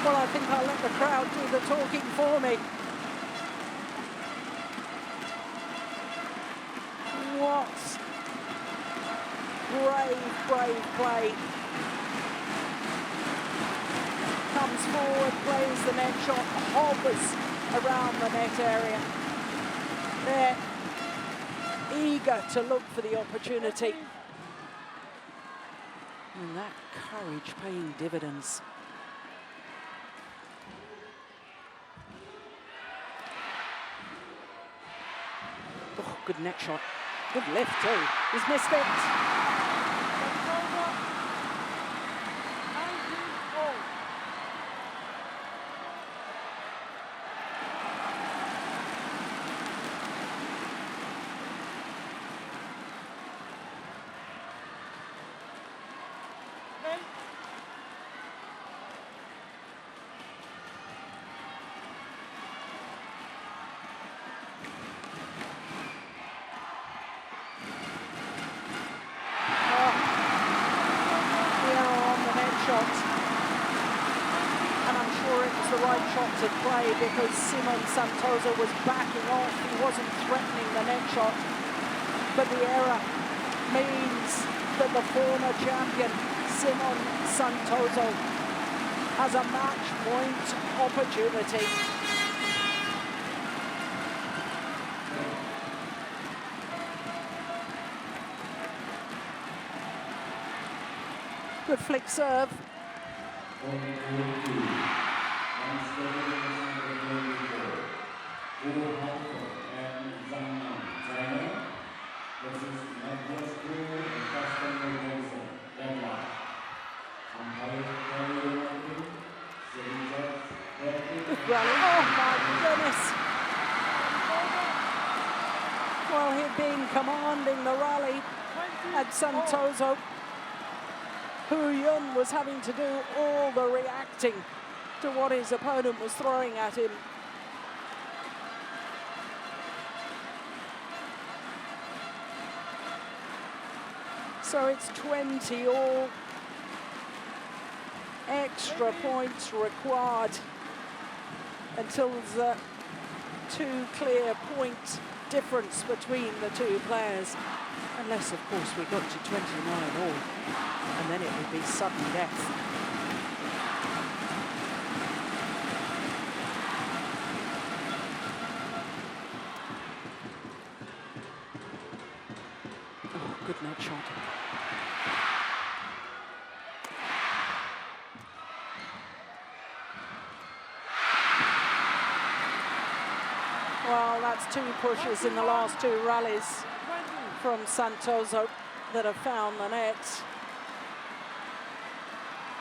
Well, I think I'll let the crowd do the talking for me. What brave play. Comes forward, plays the net shot, hovers around the net area. They're eager to look for the opportunity. And that courage paying dividends. Oh, good net shot. Good lift too. He's missed it. To play because Simon Santoso was backing off. He wasn't threatening the net shot. But the error means that the former champion, Simon Santoso has a match point opportunity. Good flick serve. Rally. Oh my goodness. Well, he'd been commanding the rally at Santoso. Hu Yun was having to do all the reacting to what his opponent was throwing at him. So it's 20 all. Extra points required until there's a 2 clear point difference between the two players. Unless, of course, we got to 29 all, and then it would be sudden death. Oh, good net shot. Well, that's 2 pushes in the last 2 rallies from Santoso that have found the net.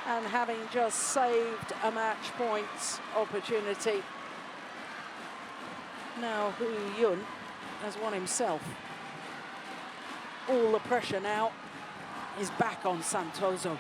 And having just saved a match point opportunity, now Hu Yun has won himself. All the pressure now is back on Santoso.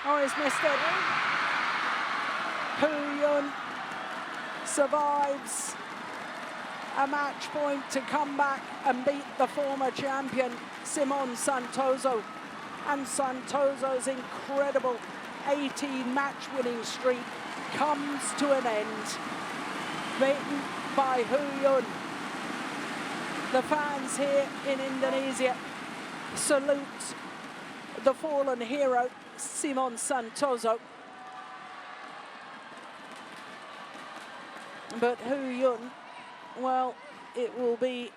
Oh, he's missed it. Hu Yun survives a match point to come back and beat the former champion, Simon Santoso. And Santoso's incredible 18 match-winning streak comes to an end, beaten by Hu Yun. The fans here in Indonesia salute the fallen hero, Simon Santoso. But Hu Yun, well, it will be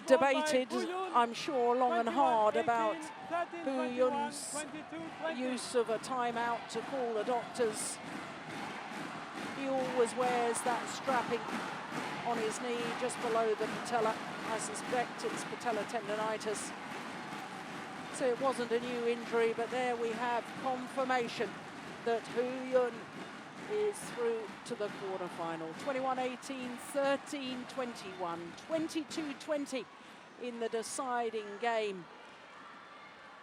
debated, I'm sure, long and hard about Hu Yun's use of a timeout to call the doctors. He always wears that strapping on his knee just below the patella. I suspect it's patella tendonitis. So it wasn't a new injury, but there we have confirmation that Hu Yun is through to the quarterfinal. 21-18, 13-21, 22-20 in the deciding game.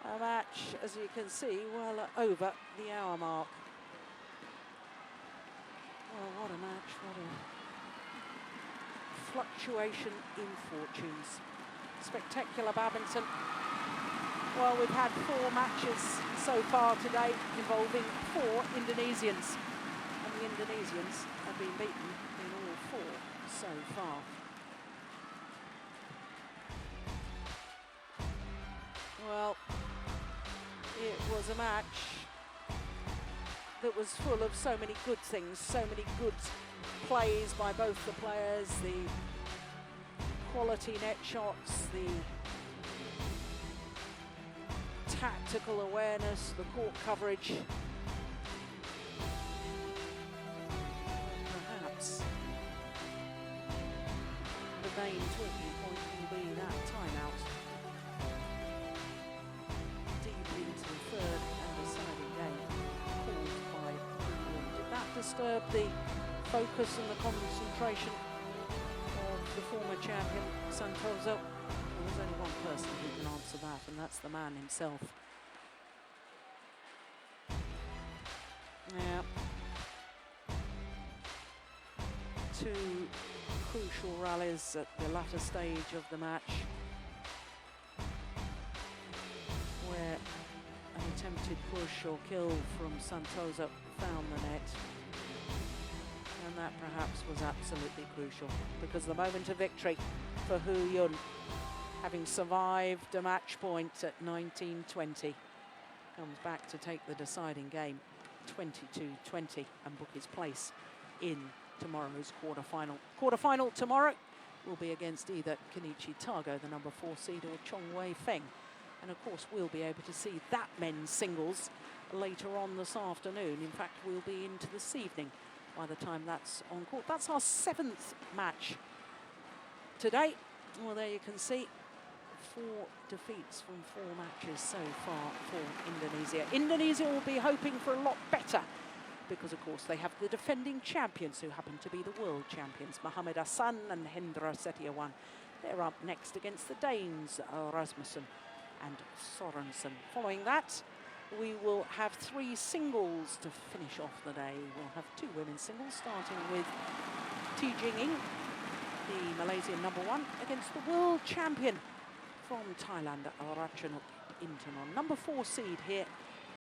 A match, as you can see, well over the hour mark. Well, what a match, what a fluctuation in fortunes. Spectacular badminton. Well, we've had 4 matches so far today involving 4 Indonesians. And the Indonesians have been beaten in all 4 so far. Well, it was a match that was full of so many good things, so many good plays by both the players, the quality net shots, the tactical awareness, the court coverage. Perhaps the main talking point will be that timeout deep into the 3rd and deciding game called by England. Did that disturb the focus and the concentration of the former champion Santoso? There's only one person who can answer that, and that's the man himself. Yeah. Two crucial rallies at the latter stage of the match, where an attempted push or kill from Santosa found the net. And that perhaps was absolutely crucial, because the moment of victory for Hu Yun, having survived a match point at 19-20, comes back to take the deciding game 22-20 and book his place in tomorrow's quarterfinal. Quarterfinal tomorrow will be against either Kenichi Tago, the number 4 seed, or Chong Wei Feng. And of course, we'll be able to see that men's singles later on this afternoon. In fact, we'll be into this evening by the time that's on court. That's our 7th match today. Well, there you can see 4 defeats from 4 matches so far for Indonesia. Indonesia will be hoping for a lot better, because of course they have the defending champions, who happen to be the world champions, Mohamed Hassan and Hendra Setiawan. They're up next against the Danes, Rasmussen and Sorensen. Following that, we will have 3 singles to finish off the day. We'll have 2 women's singles, starting with T Jing-ing, the Malaysian number 1, against the world champion from Thailand, Ratchanok Intanon, number 4 seed here